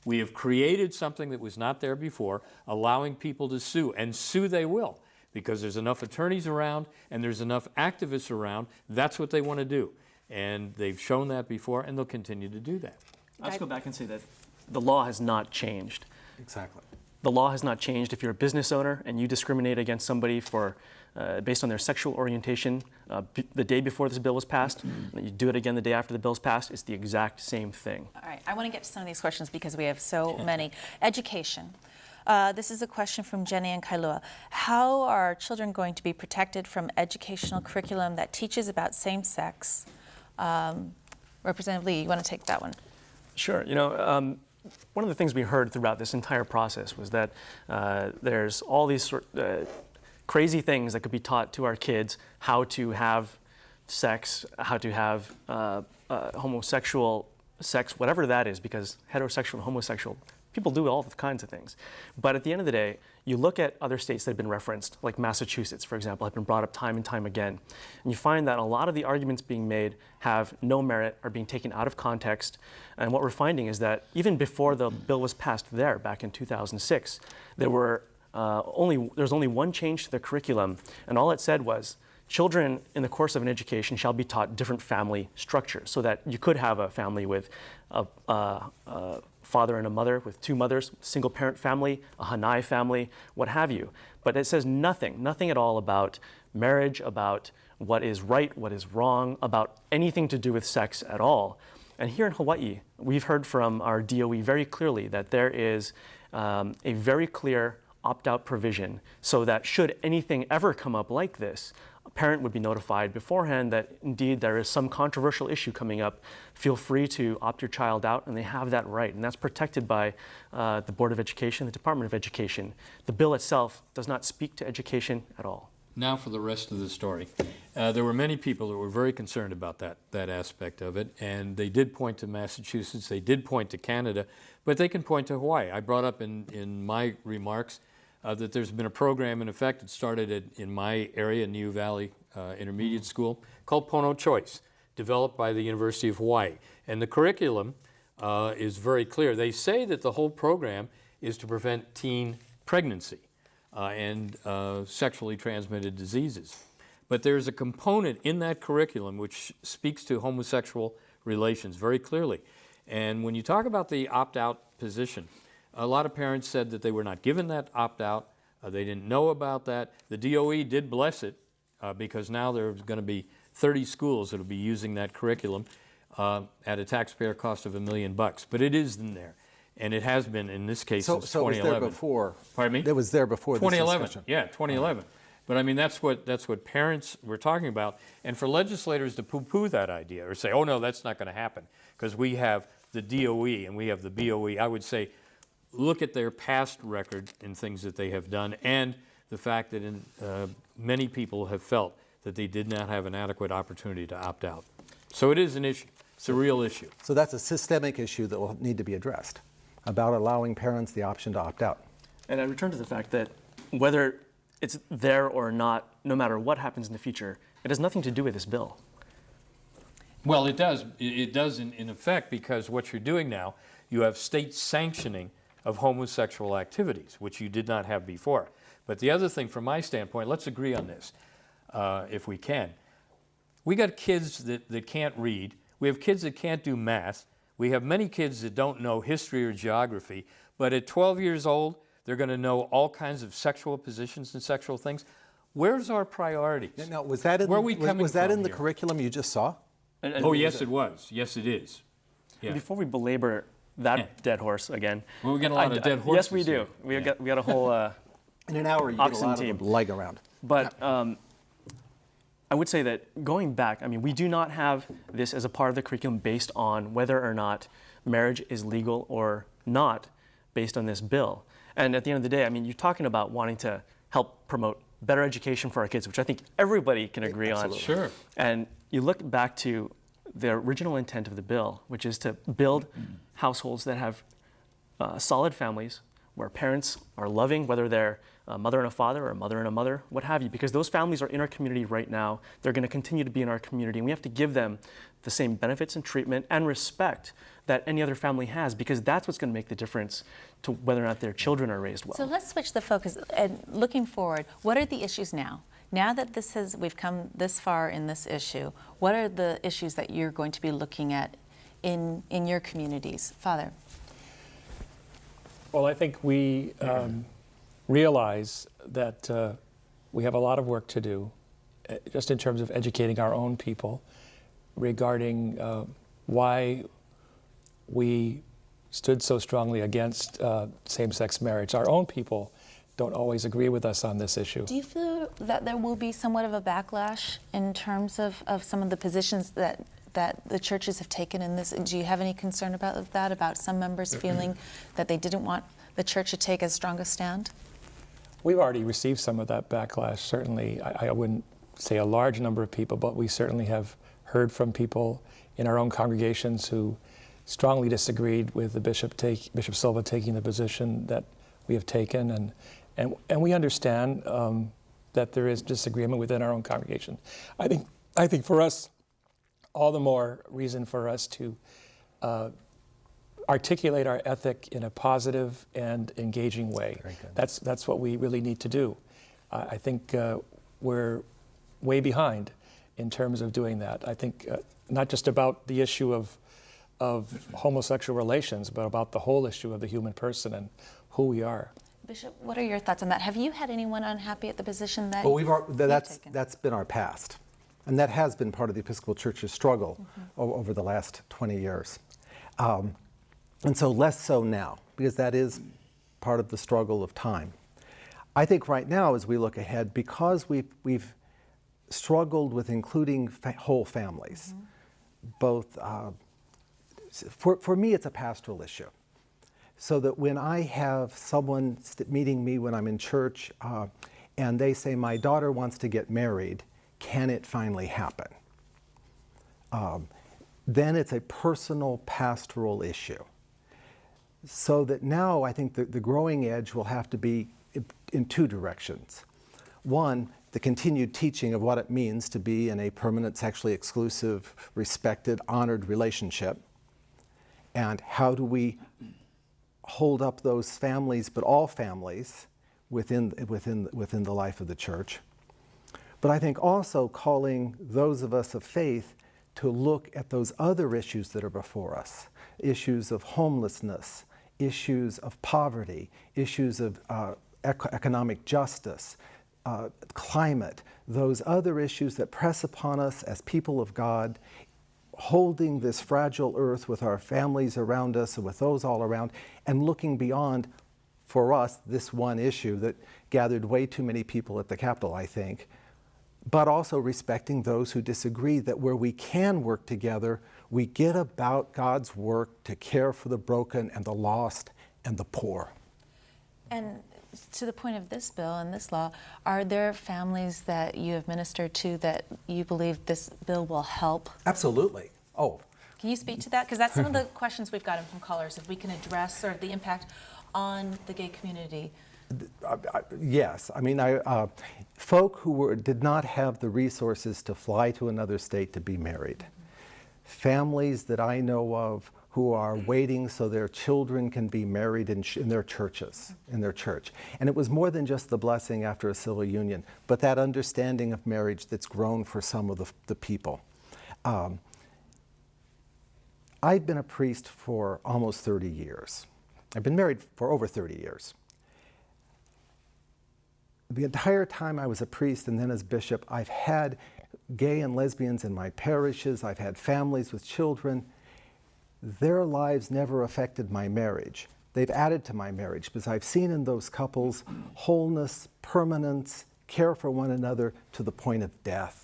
[SPEAKER 2] We have created something that was not there before, allowing people to sue, and sue they will, because there's enough attorneys around and there's enough activists around. That's what they want to do, and they've shown that before, and they'll continue to do that.
[SPEAKER 3] I'll just go back and say that the law has not changed.
[SPEAKER 5] Exactly.
[SPEAKER 3] The law has not changed. If you're a business owner and you discriminate against somebody based on their sexual orientation the day before this bill was passed, and you do it again the day after the bill's passed, it's the exact same thing.
[SPEAKER 1] All right, I want to get to some of these questions because we have so many. Education. This is a question from Jenny and Kailua. How are children going to be protected from educational curriculum that teaches about same-sex? Representative Lee, you want to take that one?
[SPEAKER 3] Sure. One of the things we heard throughout this entire process was that there's all these crazy things that could be taught to our kids: how to have sex, how to have homosexual sex, whatever that is, because heterosexual and homosexual People do all kinds of things. But at the end of the day, you look at other states that have been referenced, like Massachusetts, for example, have been brought up time and time again. And you find that a lot of the arguments being made have no merit, are being taken out of context. And what we're finding is that even before the bill was passed there, back in 2006, there was only one change to the curriculum, and all it said was, children in the course of an education shall be taught different family structures, so that you could have a family with a father and a mother, with two mothers, single parent family, a Hanai family, what have you. But it says nothing at all about marriage, about what is right, what is wrong, about anything to do with sex at all. And here in Hawaii, we've heard from our DOE very clearly that there is a very clear opt-out provision, so that should anything ever come up like this, a parent would be notified beforehand that indeed there is some controversial issue coming up. Feel free to opt your child out, and they have that right. And that's protected by the Board of Education, the Department of Education. The bill itself does not speak to education at all.
[SPEAKER 2] Now for the rest of the story. There were many people that were very concerned about that aspect of it, and they did point to Massachusetts, they did point to Canada, but they can point to Hawaii. I brought up in my remarks that there's been a program in effect. It started in my area, Niu Valley Intermediate School, called Pono Choice, developed by the University of Hawaii. And the curriculum is very clear. They say that the whole program is to prevent teen pregnancy and sexually transmitted diseases. But there's a component in that curriculum which speaks to homosexual relations very clearly. And when you talk about the opt-out position, a lot of parents said that they were not given that opt-out. They didn't know about that. The DOE did bless it because now there's going to be 30 schools that will be using that curriculum at a taxpayer cost of $1 million. But it is in there, and it has been in this case since 2011.
[SPEAKER 5] So it was there before.
[SPEAKER 2] Pardon me?
[SPEAKER 5] It was there before
[SPEAKER 2] 2011.
[SPEAKER 5] This discussion.
[SPEAKER 2] Yeah, 2011. But I mean, that's what parents were talking about. And for legislators to poo-poo that idea or say, oh no, that's not going to happen because we have the DOE and we have the BOE, I would say, look at their past record in things that they have done and the fact that many people have felt that they did not have an adequate opportunity to opt out. So it is an issue. It's a real issue.
[SPEAKER 5] So that's a systemic issue that will need to be addressed, about allowing parents the option to opt out.
[SPEAKER 3] And I return to the fact that whether it's there or not, no matter what happens in the future, it has nothing to do with this bill.
[SPEAKER 2] Well, it does. It does in effect, because what you're doing now, you have state sanctioning of homosexual activities, which you did not have before. But the other thing, from my standpoint, let's agree on this, if we can. We got kids that can't read. We have kids that can't do math. We have many kids that don't know history or geography. But at 12 years old, they're going to know all kinds of sexual positions and sexual things. Where's our priorities?
[SPEAKER 5] Now, was that in,
[SPEAKER 2] Where are we coming
[SPEAKER 5] was that
[SPEAKER 2] from
[SPEAKER 5] in the
[SPEAKER 2] here?
[SPEAKER 5] curriculum you just saw?
[SPEAKER 2] Oh, yes, it was. Yes, it is. Yeah.
[SPEAKER 3] Before we belabor that dead horse again.
[SPEAKER 2] Well, we get a lot of dead horses.
[SPEAKER 3] Yes, we do.
[SPEAKER 2] here.
[SPEAKER 3] We got a whole
[SPEAKER 5] In an hour, you get a
[SPEAKER 3] Oxen
[SPEAKER 5] lot
[SPEAKER 3] team.
[SPEAKER 5] of them leg around.
[SPEAKER 3] But I would say that going back, I mean, we do not have this as a part of the curriculum based on whether or not marriage is legal or not based on this bill. And at the end of the day, I mean, you're talking about wanting to help promote better education for our kids, which I think everybody can agree on.
[SPEAKER 2] Sure.
[SPEAKER 3] And you look back to the original intent of the bill, which is to build households that have solid families where parents are loving, whether they're a mother and a father or a mother and a mother, what have you, because those families are in our community right now. They're going to continue to be in our community, and we have to give them the same benefits and treatment and respect that any other family has, because that's what's going to make the difference to whether or not their children are raised well.
[SPEAKER 1] So let's switch the focus and looking forward, what are the issues now? Now that we've come this far in this issue, what are the issues that you're going to be looking at in your communities? Father.
[SPEAKER 4] Well, I think we realize that we have a lot of work to do, just in terms of educating our own people regarding why we stood so strongly against same-sex marriage. Our own people don't always agree with us on this issue.
[SPEAKER 1] Do you feel that there will be somewhat of a backlash in terms of some of the positions that the churches have taken in this? Do you have any concern about that, about some members feeling that they didn't want the church to take as strong a stand?
[SPEAKER 4] We've already received some of that backlash, certainly. I wouldn't say a large number of people, but we certainly have heard from people in our own congregations who strongly disagreed with the Bishop Silva taking the position that we have taken, and we understand that there is disagreement within our own congregation. I think for us, all the more reason for us to articulate our ethic in a positive and engaging way. That's what we really need to do. I think we're way behind in terms of doing that. I think not just about the issue of homosexual relations, but about the whole issue of the human person and who we are.
[SPEAKER 1] Bishop, what are your thoughts on that? Have you had anyone unhappy at the position that
[SPEAKER 5] That's
[SPEAKER 1] taken?
[SPEAKER 5] been our past. And that has been part of the Episcopal Church's struggle over the last 20 years. And so less so now, because that is part of the struggle of time. I think right now, as we look ahead, because we've struggled with including whole families, both, for me, it's a pastoral issue. So that when I have someone meeting me when I'm in church and they say, my daughter wants to get married, can it finally happen? Then it's a personal pastoral issue. So that now I think the growing edge will have to be in two directions. One, the continued teaching of what it means to be in a permanent, sexually exclusive, respected, honored relationship. And how do we hold up those families, but all families, within the life of the church. But I think also calling those of us of faith to look at those other issues that are before us, issues of homelessness, issues of poverty, issues of economic justice, climate, those other issues that press upon us as people of God, holding this fragile earth with our families around us and with those all around, and looking beyond, for us, this one issue that gathered way too many people at the Capitol, I think, but also respecting those who disagree, that where we can work together, we get about God's work to care for the broken and the lost and the poor.
[SPEAKER 1] And to the point of this bill and this law, are there families that you have ministered to that you believe this bill will help?
[SPEAKER 5] Absolutely. Oh.
[SPEAKER 1] Can you speak to that? Because that's some of the questions we've gotten from callers, if we can address sort of the impact on the gay community.
[SPEAKER 5] Yes. I mean, folk who did not have the resources to fly to another state to be married. Families that I know of who are waiting so their children can be married in their churches, in their church. And it was more than just the blessing after a civil union, but that understanding of marriage that's grown for some of the people. I've been a priest for almost 30 years. I've been married for over 30 years. The entire time I was a priest and then as bishop, I've had gay and lesbians in my parishes. I've had families with children. Their lives never affected my marriage. They've added to my marriage because I've seen in those couples wholeness, permanence, care for one another to the point of death.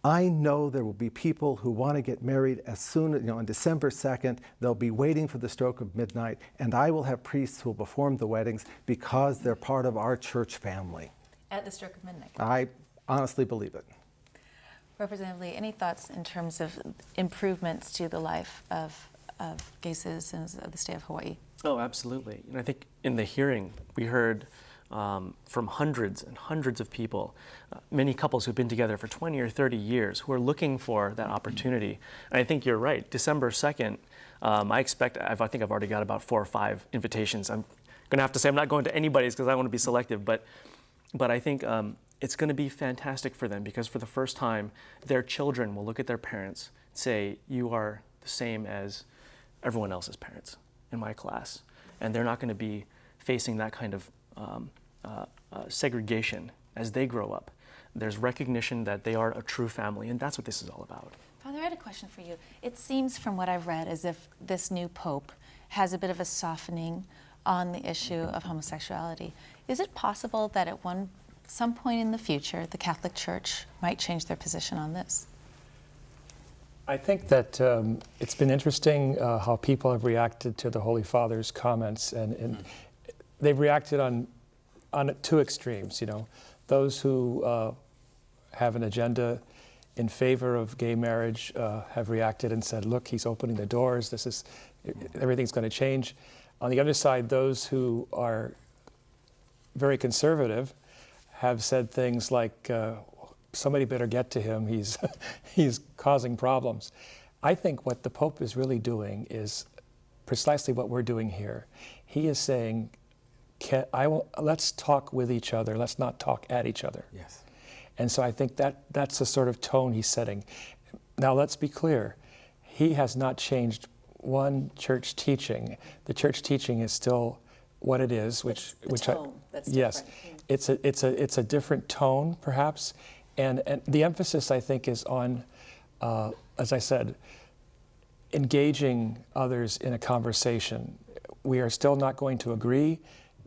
[SPEAKER 5] I know there will be people who want to get married as soon, on December 2nd, they'll be waiting for the stroke of midnight, and I will have priests who will perform the weddings because they're part of our church family.
[SPEAKER 1] At the stroke of midnight.
[SPEAKER 5] I honestly believe it.
[SPEAKER 1] Representative Lee, any thoughts in terms of improvements to the life of gay citizens of the state of Hawaii?
[SPEAKER 3] Oh, absolutely. And I think in the hearing, we heard from hundreds and hundreds of people, many couples who've been together for 20 or 30 years who are looking for that opportunity. And I think you're right. December 2nd, I think I've already got about 4 or 5 invitations. I'm going to have to say I'm not going to anybody's because I want to be selective, but I think it's going to be fantastic for them because for the first time, their children will look at their parents and say, you are the same as everyone else's parents in my class. And they're not going to be facing that kind of segregation as they grow up. There's recognition that they are a true family, and that's what this is all about.
[SPEAKER 1] Father, I had a question for you. It seems from what I've read as if this new pope has a bit of a softening on the issue of homosexuality. Is it possible that at some point in the future, the Catholic Church might change their position on this?
[SPEAKER 4] I think that it's been interesting how people have reacted to the Holy Father's comments, and they've reacted on 2 extremes. Those who have an agenda in favor of gay marriage have reacted and said, look, he's opening the doors, everything's going to change. On the other side, those who are very conservative have said things like, somebody better get to him, he's causing problems. I think what the Pope is really doing is precisely what we're doing here. He is saying, let's talk with each other, let's not talk at each other.
[SPEAKER 5] Yes.
[SPEAKER 4] And so I think that's the sort of tone he's setting. Now let's be clear, he has not changed one church teaching. The church teaching is still what it is, which
[SPEAKER 1] tone that's
[SPEAKER 4] yes,
[SPEAKER 1] different.
[SPEAKER 4] it's a different tone perhaps, and the emphasis I think is on, as I said, engaging others in a conversation. We are still not going to agree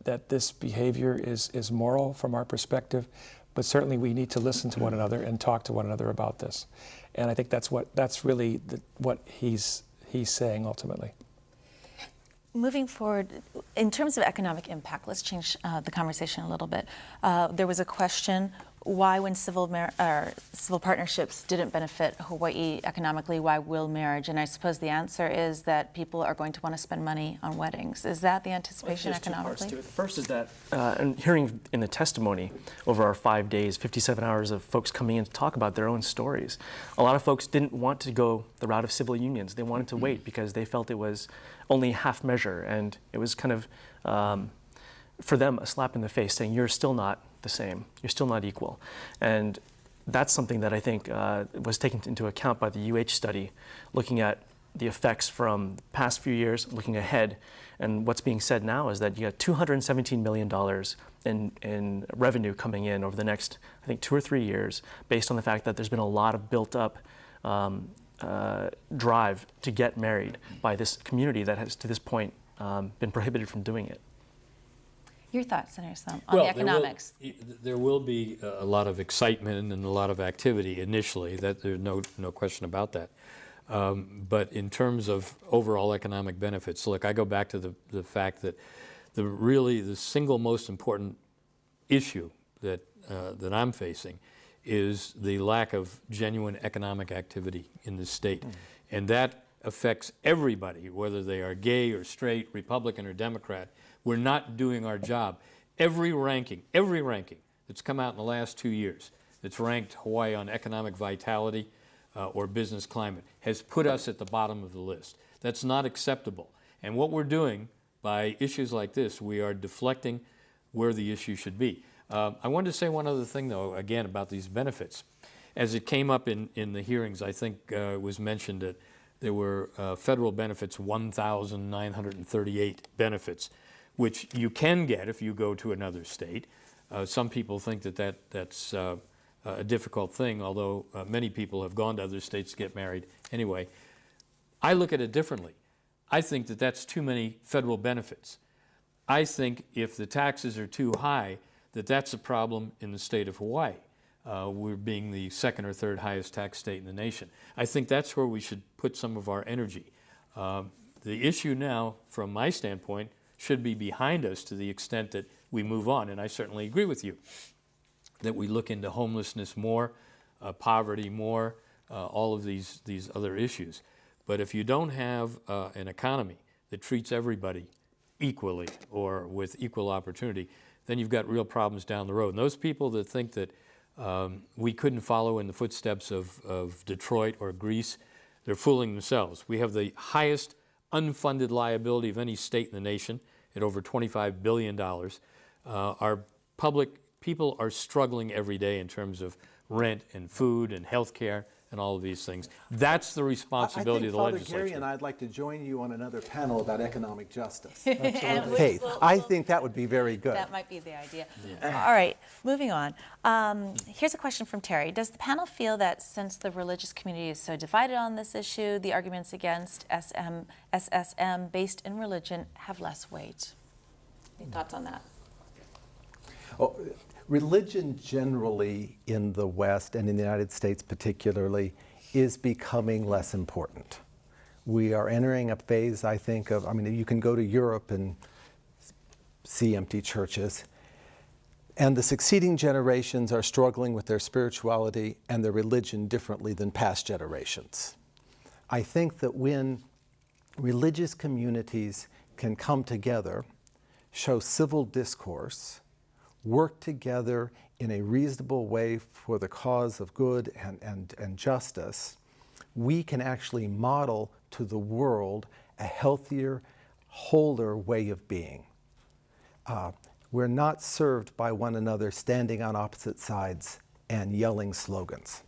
[SPEAKER 4] that this behavior is moral from our perspective, but certainly we need to listen to one another and talk to one another about this. And I think that's really what he's saying ultimately.
[SPEAKER 1] Moving forward, in terms of economic impact, let's change the conversation a little bit. There was a question, why when civil partnerships didn't benefit Hawaii economically, why will marriage? And I suppose the answer is that people are going to want to spend money on weddings. Is that the anticipation
[SPEAKER 3] There's
[SPEAKER 1] economically?
[SPEAKER 3] two parts to it. The first is that, and hearing in the testimony over our 5 days, 57 hours of folks coming in to talk about their own stories, a lot of folks didn't want to go the route of civil unions. They wanted to wait because they felt it was only half measure, and it was kind of, for them, a slap in the face saying, you're still not the same, you're still not equal. And that's something that I think was taken into account by the UH study, looking at the effects from the past few years, looking ahead, and what's being said now is that you got $217 million in revenue coming in over the next, I think, 2 or 3 years, based on the fact that there's been a lot of built up drive to get married by this community that has, to this point, been prohibited from doing it.
[SPEAKER 1] Your thoughts, Senator Slum, on the economics?
[SPEAKER 2] There will be a lot of excitement and a lot of activity initially. That there's no question about that. But in terms of overall economic benefits, look, I go back to the fact that the single most important issue that I'm facing is the lack of genuine economic activity in this state. And that affects everybody, whether they are gay or straight, Republican or Democrat. We're not doing our job. Every ranking that's come out in the last 2 years that's ranked Hawaii on economic vitality or business climate has put us at the bottom of the list. That's not acceptable. And what we're doing by issues like this, we are deflecting where the issue should be. I wanted to say one other thing, though, again, about these benefits. As it came up in the hearings, I think it was mentioned that there were federal benefits, 1,938 benefits, which you can get if you go to another state. Some people think that's a difficult thing, although many people have gone to other states to get married anyway. I look at it differently. I think that that's too many federal benefits. I think if the taxes are too high, that's a problem in the state of Hawaii. We're being the second or third highest tax state in the nation. I think that's where we should put some of our energy. The issue now, from my standpoint, should be behind us to the extent that we move on. And I certainly agree with you that we look into homelessness more, poverty more, all of these other issues. But if you don't have an economy that treats everybody equally or with equal opportunity, then you've got real problems down the road. And those people that think that we couldn't follow in the footsteps of Detroit or Greece, they're fooling themselves. We have the highest unfunded liability of any state in the nation at over $25 billion. Our people are struggling every day in terms of rent and food and health care and all of these things. That's the responsibility of the legislature.
[SPEAKER 5] I think Father Gary and I'd like to join you on another panel about economic justice.
[SPEAKER 1] And
[SPEAKER 5] Faith. I think that would be very good.
[SPEAKER 1] That might be the idea. Yeah. All right, moving on. Here's a question from Terry. Does the panel feel that since the religious community is so divided on this issue, the arguments against SSM based in religion have less weight? Any thoughts on that?
[SPEAKER 5] Oh, religion generally in the West and in the United States particularly is becoming less important. We are entering a phase, I think, you can go to Europe and see empty churches. And the succeeding generations are struggling with their spirituality and their religion differently than past generations. I think that when religious communities can come together, show civil discourse, work together in a reasonable way for the cause of good and justice, we can actually model to the world a healthier, wholer way of being. We're not served by one another standing on opposite sides and yelling slogans.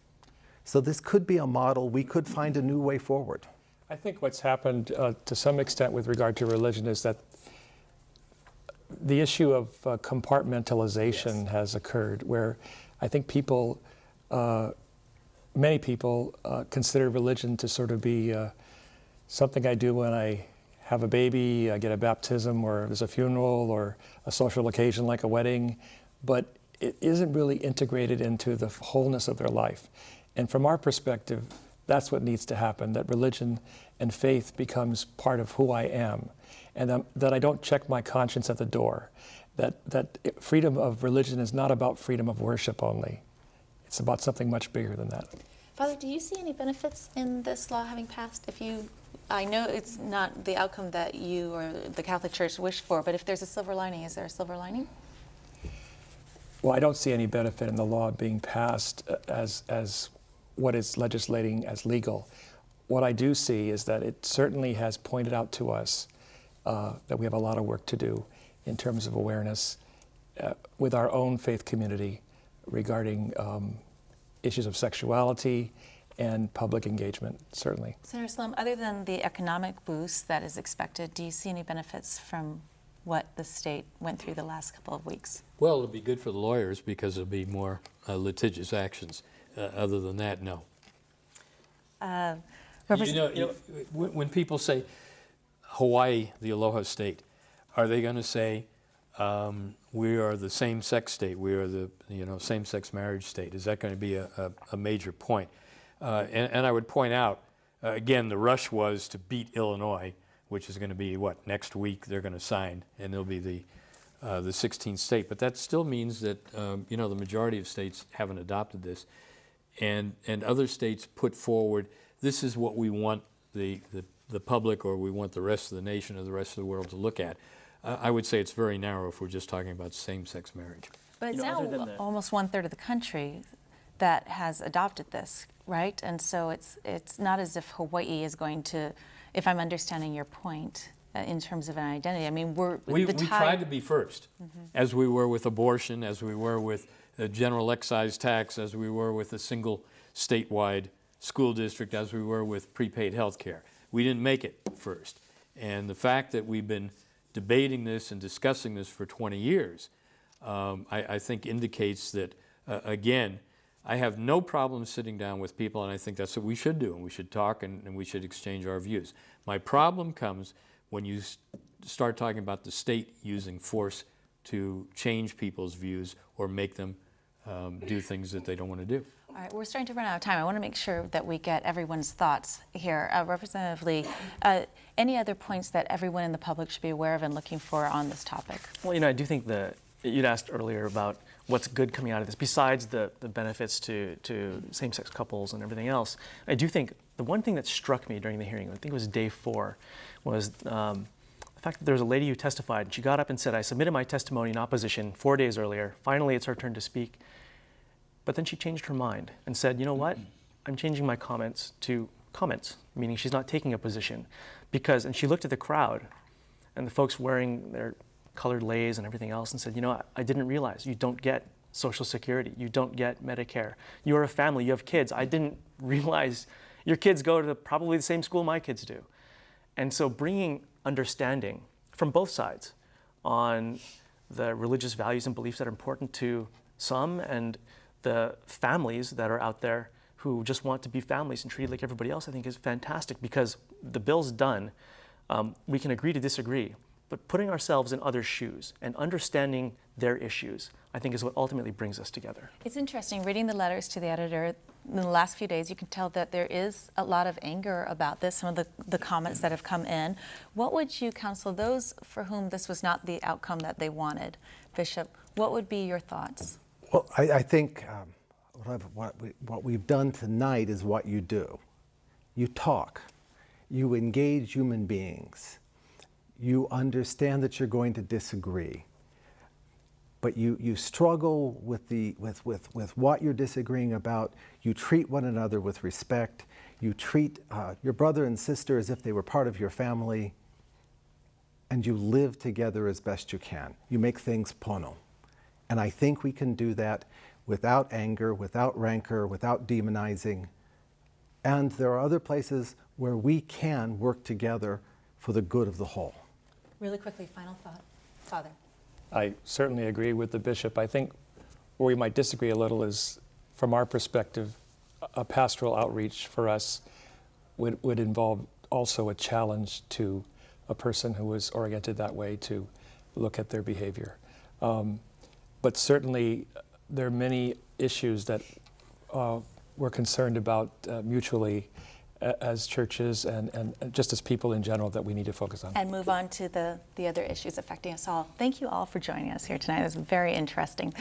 [SPEAKER 5] So this could be a model. We could find a new way forward.
[SPEAKER 4] I think what's happened to some extent with regard to religion is that the issue of compartmentalization has occurred, where I think people, many people consider religion to sort of be something I do when I have a baby, I get a baptism, or there's a funeral, or a social occasion like a wedding, but it isn't really integrated into the wholeness of their life. And from our perspective, that's what needs to happen, that religion and faith becomes part of who I am, and that I don't check my conscience at the door, that freedom of religion is not about freedom of worship only. It's about something much bigger than that.
[SPEAKER 1] Father, do you see any benefits in this law having passed? I know it's not the outcome that you or the Catholic Church wish for, but if there's a silver lining, is there a silver lining?
[SPEAKER 4] Well, I don't see any benefit in the law being passed as what is legislating as legal. What I do see is that it certainly has pointed out to us that we have a lot of work to do in terms of awareness with our own faith community regarding issues of sexuality and public engagement, certainly.
[SPEAKER 1] Senator Slum, other than the economic boost that is expected, do you see any benefits from what the state went through the last couple of weeks?
[SPEAKER 2] Well, it'll be good for the lawyers because there'll be more litigious actions. Other than that, no. When people say Hawaii, the Aloha state, are they going to say we are the same-sex state, we are the same-sex marriage state? Is that going to be a major point? And I would point out, again, the rush was to beat Illinois, which is going to be, next week they're going to sign, and they'll be the 16th state. But that still means that, the majority of states haven't adopted this. And other states put forward, this is what we want the public, or we want the rest of the nation or the rest of the world to look at. I would say it's very narrow if we're just talking about same-sex marriage.
[SPEAKER 1] But it's now almost 1/3 of the country that has adopted this, right? And so it's not as if Hawaii is going to, if I'm understanding your point, in terms of an identity. I mean, we
[SPEAKER 2] tried to be first, as we were with abortion, as we were with the general excise tax, as we were with a single statewide school district, as we were with prepaid health care. We didn't make it first. And the fact that we've been debating this and discussing this for 20 years, I think indicates that, again, I have no problem sitting down with people, and I think that's what we should do, and we should talk and we should exchange our views. My problem comes when you start talking about the state using force to change people's views or make them do things that they don't want to do.
[SPEAKER 1] All right, we're starting to run out of time. I want to make sure that we get everyone's thoughts here. Representative Lee, any other points that everyone in the public should be aware of and looking for on this topic?
[SPEAKER 3] Well, I do think that you'd asked earlier about what's good coming out of this, besides the benefits to same-sex couples and everything else. I do think the one thing that struck me during the hearing, I think it was day 4, was the fact that there was a lady who testified, and she got up and said, I submitted my testimony in opposition 4 days earlier. Finally, it's her turn to speak. But then she changed her mind and said, you know what? I'm changing my comments to comments, meaning she's not taking a position. And she looked at the crowd and the folks wearing their colored leis and everything else and said, I didn't realize you don't get Social Security, you don't get Medicare. You're a family, you have kids. I didn't realize your kids go to probably the same school my kids do. And so bringing understanding from both sides on the religious values and beliefs that are important to some and the families that are out there who just want to be families and treated like everybody else, I think is fantastic, because the bill's done. We can agree to disagree, but putting ourselves in others' shoes and understanding their issues, I think, is what ultimately brings us together.
[SPEAKER 1] It's interesting, reading the letters to the editor in the last few days, you can tell that there is a lot of anger about this, some of the comments that have come in. What would you counsel those for whom this was not the outcome that they wanted? Bishop, What would be your thoughts?
[SPEAKER 5] Well, I think what we've done tonight is what you do. You talk. You engage human beings. You understand that you're going to disagree. But you struggle with what you're disagreeing about. You treat one another with respect. You treat your brother and sister as if they were part of your family. And you live together as best you can. You make things pono. And I think we can do that without anger, without rancor, without demonizing. And there are other places where we can work together for the good of the whole.
[SPEAKER 1] Really quickly, final thought. Father.
[SPEAKER 4] I certainly agree with the bishop. I think where we might disagree a little is, from our perspective, a pastoral outreach for us would involve also a challenge to a person who is oriented that way to look at their behavior. But certainly there are many issues that we're concerned about mutually as churches and just as people in general that we need to focus on.
[SPEAKER 1] And move on to the other issues affecting us all. Thank you all for joining us here tonight. It was very interesting.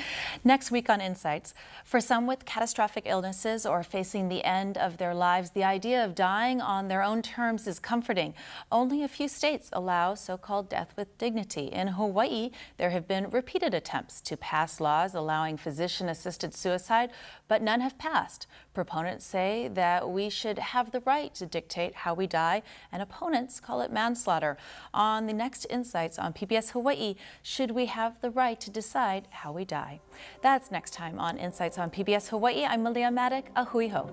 [SPEAKER 1] Next week on Insights, for some with catastrophic illnesses or facing the end of their lives, the idea of dying on their own terms is comforting. Only a few states allow so-called death with dignity. In Hawaii, there have been repeated attempts to pass laws allowing physician-assisted suicide, but none have passed. Proponents say that we should have the right to dictate how we die, and opponents call it manslaughter. On the next Insights on PBS Hawaii, should we have the right to decide how we die? That's next time on Insights on PBS Hawaii. I'm Malia Maddock. A hui ho.